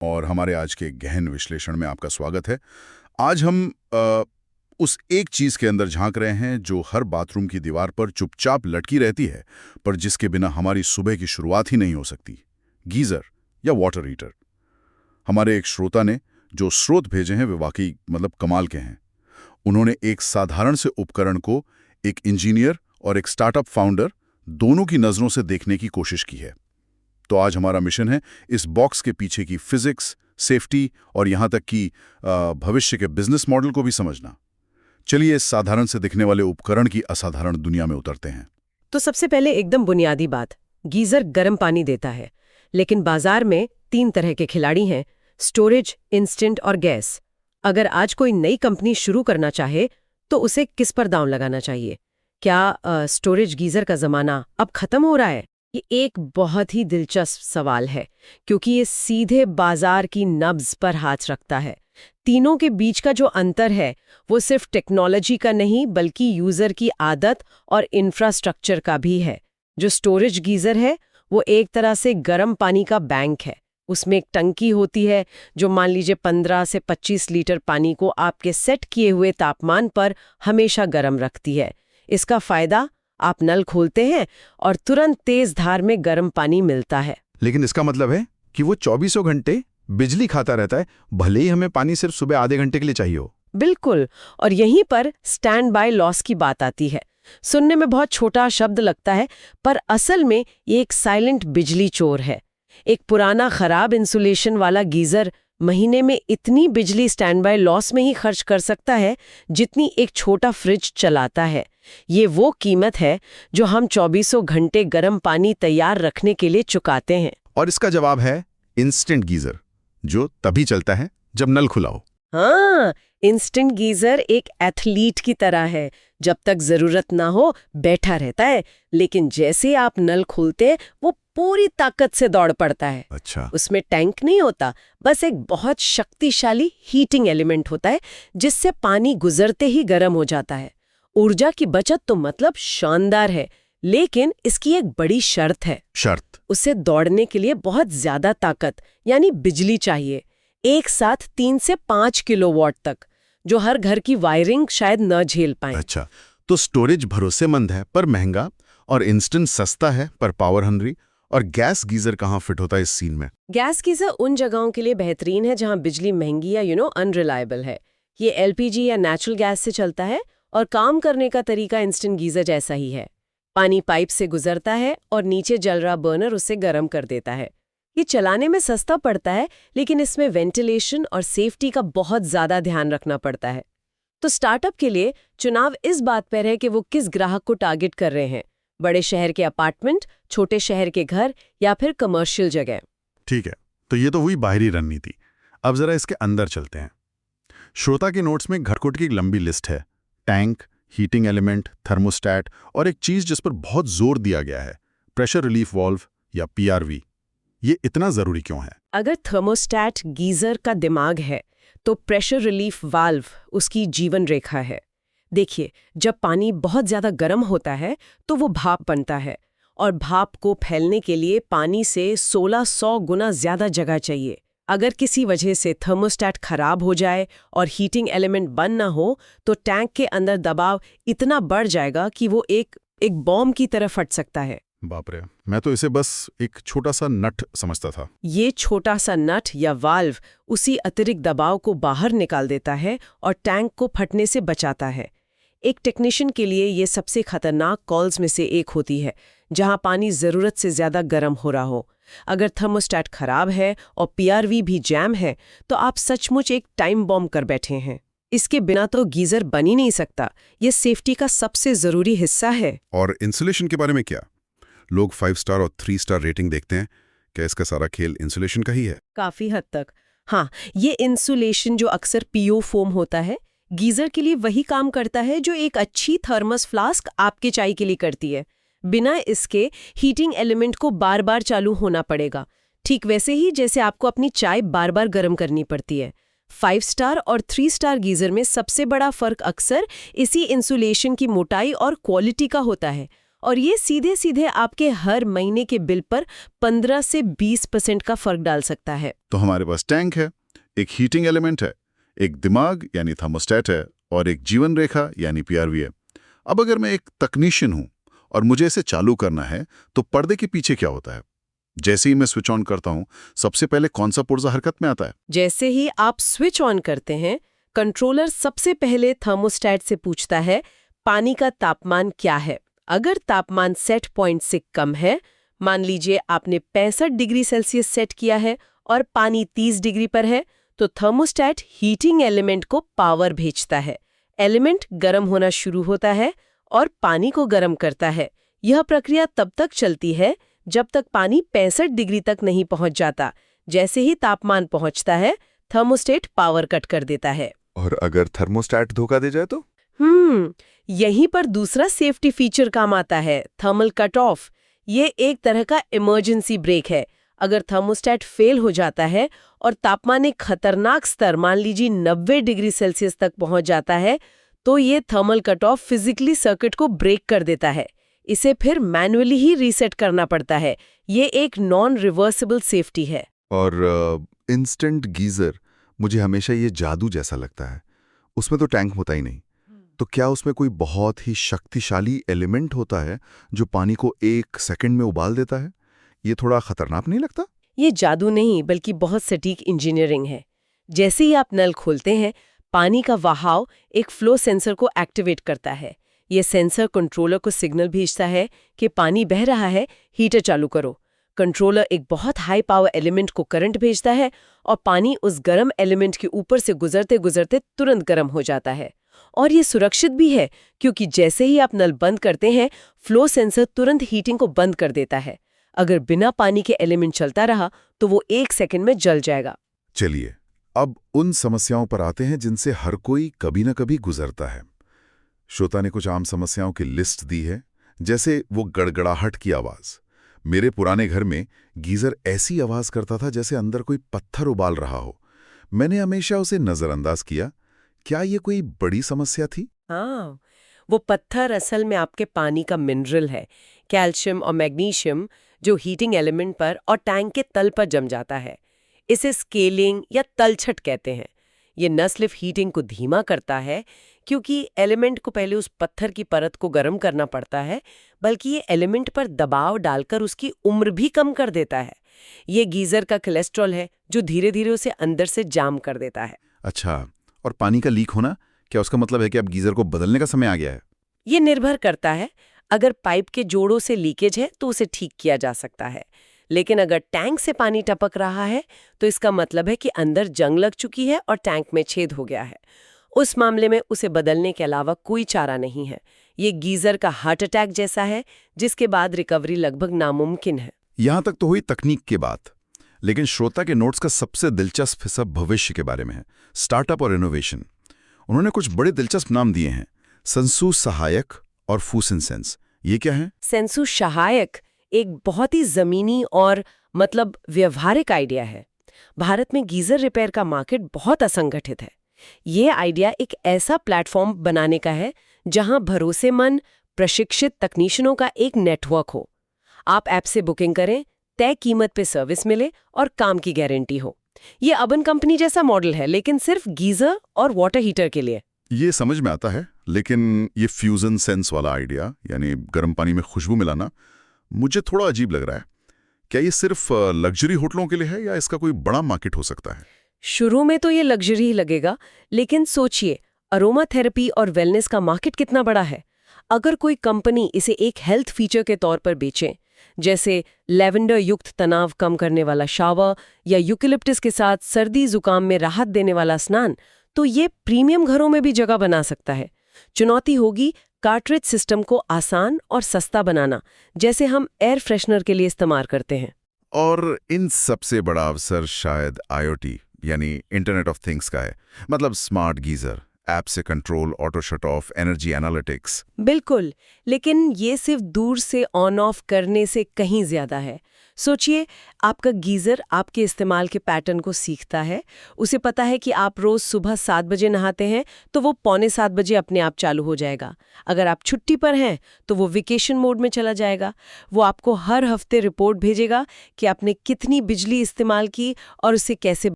और हमारे आज के गहन विश्लेषण में आपका स्वागत है। आज हम उस एक चीज के अंदर झांक रहे हैं जो हर बाथरूम की दीवार पर चुपचाप लटकी रहती है, पर जिसके बिना हमारी सुबह की शुरुआत ही नहीं हो सकती। गीजर या वाटर हीटर। हमारे एक श्रोता ने जो स्रोत भेजे हैं वे वाकई कमाल के हैं। उन्होंने एक साधारण से उपकरण को एक इंजीनियर और एक स्टार्टअप फाउंडर दोनों की नजरों से देखने की कोशिश की है। तो आज हमारा मिशन है इस बॉक्स के पीछे की फिजिक्स, सेफ्टी और यहां तक कि भविष्य के बिजनेस मॉडल को भी समझना। चलिए इस साधारण से दिखने वाले उपकरण की असाधारण दुनिया में उतरते हैं। तो सबसे पहले एकदम बुनियादी बात, गीजर गर्म पानी देता है, लेकिन बाजार में 3 तरह के खिलाड़ी हैं: स्टोरेज, इंस्टेंट और गैस। अगर आज कोई नई कंपनी शुरू करना चाहे तो उसे किस पर दांव लगाना चाहिए? क्या स्टोरेज गीजर का जमाना अब खत्म हो रहा है? ये एक बहुत ही दिलचस्प सवाल है, क्योंकि ये सीधे बाजार की नब्ज पर हाथ रखता है। तीनों के बीच का जो अंतर है वो सिर्फ टेक्नोलॉजी का नहीं बल्कि यूजर की आदत और इंफ्रास्ट्रक्चर का भी है। जो स्टोरेज गीजर है वो एक तरह से गर्म पानी का बैंक है। उसमें एक टंकी होती है जो मान लीजिए 15 से 25 लीटर पानी को आपके सेट किए हुए तापमान पर हमेशा गर्म रखती है। इसका फायदा, आप नल खोलते हैं और तुरंत तेज धार में गर्म पानी मिलता है। लेकिन इसका मतलब है कि वो 24 घंटे बिजली खाता रहता है, भले ही हमें पानी सिर्फ सुबह आधे घंटे के लिए चाहिए हो। बिल्कुल, और यहीं पर स्टैंड बाय लॉस की बात आती है। सुनने में बहुत छोटा शब्द लगता है, पर असल में ये एक साइलेंट बिजली चोर है। एक पुराना खराब इंसुलेशन वाला गीजर महीने में इतनी बिजली स्टैंड बाय लॉस में ही खर्च कर सकता है जितनी एक छोटा फ्रिज चलाता है। ये वो कीमत है जो हम 24 घंटे गर्म पानी तैयार रखने के लिए चुकाते हैं। और इसका जवाब है इंस्टेंट गीजर, जो तभी चलता है जब नल खुला हो। हाँ, इंस्टेंट गीजर एक एथलीट की तरह है। जब तक जरूरत ना हो बैठा रहता है, लेकिन जैसे आप नल खोलते हैं वो पूरी ताकत से दौड़ पड़ता है। अच्छा। उसमें टैंक नहीं होता, बस एक बहुत शक्तिशाली हीटिंग एलिमेंट होता है जिससे पानी गुजरते ही गर्म हो जाता है। ऊर्जा की बचत तो शानदार है, लेकिन इसकी एक बड़ी शर्त है। शर्त? उसे दौड़ने के लिए बहुत ज्यादा ताकत यानी बिजली चाहिए, एक साथ 3 से 5 किलोवाट तक, जो हर घर की वायरिंग शायद न झेल पाए। अच्छा, तो स्टोरेज भरोसेमंद है पर महंगा, और इंस्टेंट सस्ता है पर पावर हंग्री। और गैस गीजर कहाँ फिट होता है इस सीन में? गैस गीजर उन जगहों के लिए बेहतरीन है जहां बिजली महंगी या अनरिलायबल है। ये एलपीजी या नेचुरल गैस से चलता है और काम करने का तरीका इंस्टेंट गीजर जैसा ही है। पानी पाइप से गुजरता है और नीचे जल रहा बर्नर उसे गर्म कर देता है। ये चलाने में सस्ता पड़ता है, लेकिन इसमें वेंटिलेशन और सेफ्टी का बहुत ज्यादा ध्यान रखना पड़ता है। तो स्टार्टअप के लिए चुनाव इस बात पर है कि वो किस ग्राहक को टारगेट कर रहे हैं: बड़े शहर के अपार्टमेंट, छोटे शहर के घर या फिर कमर्शियल जगह। ठीक है, तो ये तो हुई बाहरी रणनीति। अब जरा इसके अंदर चलते हैं। श्रोता के नोट्स में घरकोट की एक लंबी लिस्ट है: टैंक, हीटिंग एलिमेंट, थर्मोस्टैट और एक चीज जिस पर बहुत जोर दिया गया है, प्रेशर रिलीफ वाल्व या पीआरवी। ये इतना जरूरी क्यों है? अगर थर्मोस्टैट गीजर का दिमाग है तो प्रेशर रिलीफ वाल्व उसकी जीवन रेखा है। देखिए, जब पानी बहुत ज्यादा गर्म होता है तो वो भाप बनता है, और भाप को फैलने के लिए पानी से 1600 गुना ज्यादा जगह चाहिए। अगर किसी वजह से थर्मोस्टैट खराब हो जाए और हीटिंग एलिमेंट बंद ना हो तो टैंक के अंदर दबाव इतना बढ़ जाएगा कि वो एक बॉम्ब की तरह फट सकता है। बाप रे, मैं तो इसे बस एक छोटा सा नट समझता था। ये छोटा सा नट या वाल्व उसी अतिरिक्त दबाव को बाहर निकाल देता है और टैंक को फटने से बचाता है। एक टेक्नीशियन के लिए ये सबसे खतरनाक कॉल्स में से एक होती है, जहां पानी जरूरत से ज्यादा गर्म हो रहा हो। अगर थर्मोस्टैट खराब है और पीआरवी भी जैम है तो आप सचमुच एक टाइम बॉम्ब कर बैठे हैं। इसके बिना तो गीजर बन ही नहीं सकता। ये सेफ्टी का सबसे जरूरी हिस्सा है। और इंसुलेशन के बारे में क्या? लोग 5 स्टार और 3 स्टार रेटिंग देखते हैं। क्या इसका सारा खेल इंसुलेशन का ही है? काफी हद तक हाँ। ये इंसुलेशन जो अक्सर पीओ फोम होता है, गीजर के लिए वही काम करता है जो एक अच्छी थर्मस फ्लास्क आपके चाय के लिए करती है। बिना इसके हीटिंग एलिमेंट को बार बार चालू होना पड़ेगा, ठीक वैसे ही जैसे आपको अपनी चाय बार बार गर्म करनी पड़ती है। 5 स्टार और 3 स्टार गीजर में सबसे बड़ा फर्क अक्सर इसी इंसुलेशन की मोटाई और क्वालिटी का होता है। और ये सीधे सीधे आपके हर महीने के बिल पर 15 से 20% का फर्क डाल सकता है। तो हमारे पास टैंक है, एक हीटिंग एलिमेंट है, एक दिमाग यानी थर्मोस्टेट है और एक जीवन रेखा यानी पीआरवी है। अब अगर मैं एक तकनीशियन हूं और मुझे इसे चालू करना है तो पर्दे के पीछे क्या होता है? जैसे ही मैं स्विच ऑन करता हूं, सबसे पहले कौन सा पुर्जा हरकत में आता है? जैसे ही आप स्विच ऑन करते हैं, कंट्रोलर सबसे पहले थर्मोस्टेट से पूछता है पानी का तापमान क्या है। अगर तापमान सेट पॉइंट से कम है, मान लीजिए आपने 65 डिग्री सेल्सियस सेट किया है और पानी 30 डिग्री पर है, तो थर्मोस्टेट हीटिंग एलिमेंट को पावर भेजता है। एलिमेंट गर्म होना शुरू होता है और पानी को गर्म करता है। यह प्रक्रिया तब तक चलती है जब तक पानी 65 डिग्री तक नहीं पहुंच जाता। जैसे ही तापमान पहुंचता है, थर्मोस्टेट पावर कट कर देता है। और अगर थर्मोस्टेट धोखा दे जाए तो? यहीं पर दूसरा सेफ्टी फीचर काम आता है, थर्मल कट ऑफ। ये एक तरह का इमरजेंसी ब्रेक है। अगर थर्मोस्टेट फेल हो जाता है और तापमान एक खतरनाक स्तर, मान लीजिए 90 डिग्री सेल्सियस तक पहुंच जाता है, तो ये thermal cut off physically circuit को ब्रेक कर देता है। इसे फिर मैन्युअली ही रीसेट करना पड़ता है। ये एक नॉन रिवर्सिबल सेफ्टी है। और इंस्टेंट गीजर, मुझे हमेशा ये जादू जैसा लगता है। उसमें तो टैंक होता ही नहीं, तो क्या उसमें कोई बहुत ही शक्तिशाली एलिमेंट होता है जो पानी को 1 सेकंड में उबाल देता है? ये थोड़ा खतरनाक नहीं लगता? ये जादू नहीं, बल्कि बहुत सटीक इंजीनियरिंग है। जैसे ही आप नल खोलते हैं, पानी का बहाव एक फ्लो सेंसर को एक्टिवेट करता है। ये सेंसर कंट्रोलर को सिग्नल भेजता है कि पानी बह रहा है, हीटर चालू करो। कंट्रोलर एक बहुत हाई पावर एलिमेंट को करंट भेजता है और पानी उस गर्म एलिमेंट के ऊपर से गुजरते गुजरते तुरंत गर्म हो जाता है। और ये सुरक्षित भी है, क्योंकि जैसे ही आप नल बंद करते हैं, फ्लो सेंसर तुरंत हीटिंग को बंद कर देता है। अगर बिना पानी के एलिमेंट चलता रहा तो वो 1 सेकंड में जल जाएगा। चलिए, अब उन समस्याओं पर आते हैं जिनसे हर कोई कभी न कभी गुजरता है। श्रोता ने कुछ आम समस्याओं की लिस्ट दी है, जैसे वो गड़गड़ाहट की आवाज। मेरे पुराने घर में गीजर ऐसी आवाज करता था जैसे अंदर कोई पत्थर उबाल रहा हो। मैंने हमेशा उसे नजरअंदाज किया। क्या ये कोई बड़ी समस्या थी? हाँ, वो पत्थर असल में आपके पानी का मिनरल है, कैल्शियम और मैग्नीशियम, जो हीटिंग एलिमेंट पर और टैंक के तल पर जम जाता है। इसे स्केलिंग या तलछट कहते हैं। ये न सिर्फ हीटिंग को धीमा करता है, क्योंकि एलिमेंट को पहले उस पत्थर की परत को गर्म करना पड़ता है, बल्कि ये एलिमेंट पर दबाव डालकर उसकी उम्र भी कम कर देता है। ये गीजर का कोलेस्ट्रॉल है जो धीरे धीरे उसे अंदर से जाम कर देता है। अच्छा, और पानी का लीक होना, क्या उसका मतलब है कि अब गीजर को बदलने का समय आ गया है? ये निर्भर करता है। अगर पाइप के जोड़ों से लीकेज है तो उसे ठीक किया जा सकता है, लेकिन अगर टैंक से पानी टपक रहा है तो इसका मतलब है कि अंदर जंग लग चुकी है और टैंक में छेद हो गया है। उस मामले में उसे बदलने के अलावा कोई चारा नहीं है। ये गीजर का हार्ट अटैक जैसा है, जिसके बाद रिकवरी लगभग नामुमकिन है। यहां तक तो हुई तकनीक की बात, लेकिन श्रोता के नोट्स का सबसे दिलचस्प हिस्सा भविष्य के बारे में है, स्टार्टअप और इनोवेशन। उन्होंने कुछ बड़े दिलचस्प नाम दिए हैं, सेंसु सहायक और फूसिनसेंस। ये क्या है? सेंसु सहायक एक बहुत ही जमीनी और व्यवहारिक आइडिया है। भारत में गीजर रिपेयर का मार्केट बहुत असंगठित है। ये आइडिया एक ऐसा प्लेटफॉर्म बनाने का है जहां भरोसेमंद प्रशिक्षित तकनीशियनों का एक नेटवर्क हो। आप ऐप से बुकिंग करें, तय कीमत पे सर्विस मिले और काम की गारंटी हो। ये अबन कंपनी जैसा मॉडल है, लेकिन सिर्फ गीजर और वाटर हीटर के लिए। ये समझ में आता है, लेकिन ये फ्यूजन सेंस वाला आइडिया, यानी गर्म पानी में खुशबू मिलाना, मुझे थोड़ा अजीब लग रहा है। क्या ये सिर्फ लग्जरी होटलों के लिए है या इसका कोई बड़ा मार्केट हो सकता है? शुरू में तो ये लग्जरी ही लगेगा, लेकिन सोचिए अरोमा थेरेपी और वेलनेस का मार्केट कितना बड़ा है। अगर कोई कंपनी इसे एक हेल्थ फीचर के तौर पर बेचे, जैसे लेवेंडर युक्त तनाव कम करने वाला शावर या यूकेलिप्टस के साथ सर्दी जुकाम में राहत देने वाला स्नान, तो ये प्रीमियम घरों में भी जगह बना सकता है। चुनौती होगी कार्ट्रिज सिस्टम को आसान और सस्ता बनाना, जैसे हम एयर फ्रेशनर के लिए इस्तेमाल करते हैं। और इन सबसे बड़ा अवसर शायद IoT यानी इंटरनेट ऑफ थिंग्स का है, मतलब स्मार्ट गीजर, ऐप से control, auto shut off, energy analytics. बिल्कुल, लेकिन ये सिर्फ दूर से ऑन ऑफ करने से कहीं ज्यादा है। सोचिए, आपका गीजर आपके इस्तेमाल के पैटर्न को सीखता है। उसे पता है कि आप रोज सुबह 7 बजे नहाते हैं तो वो 6:45 बजे अपने आप चालू हो जाएगा। अगर आप छुट्टी पर हैं तो वो वेकेशन मोड में चला जाएगा। वो आपको हर हफ्ते रिपोर्ट भेजेगा कि आपने कितनी बिजली इस्तेमाल की और उसे कैसे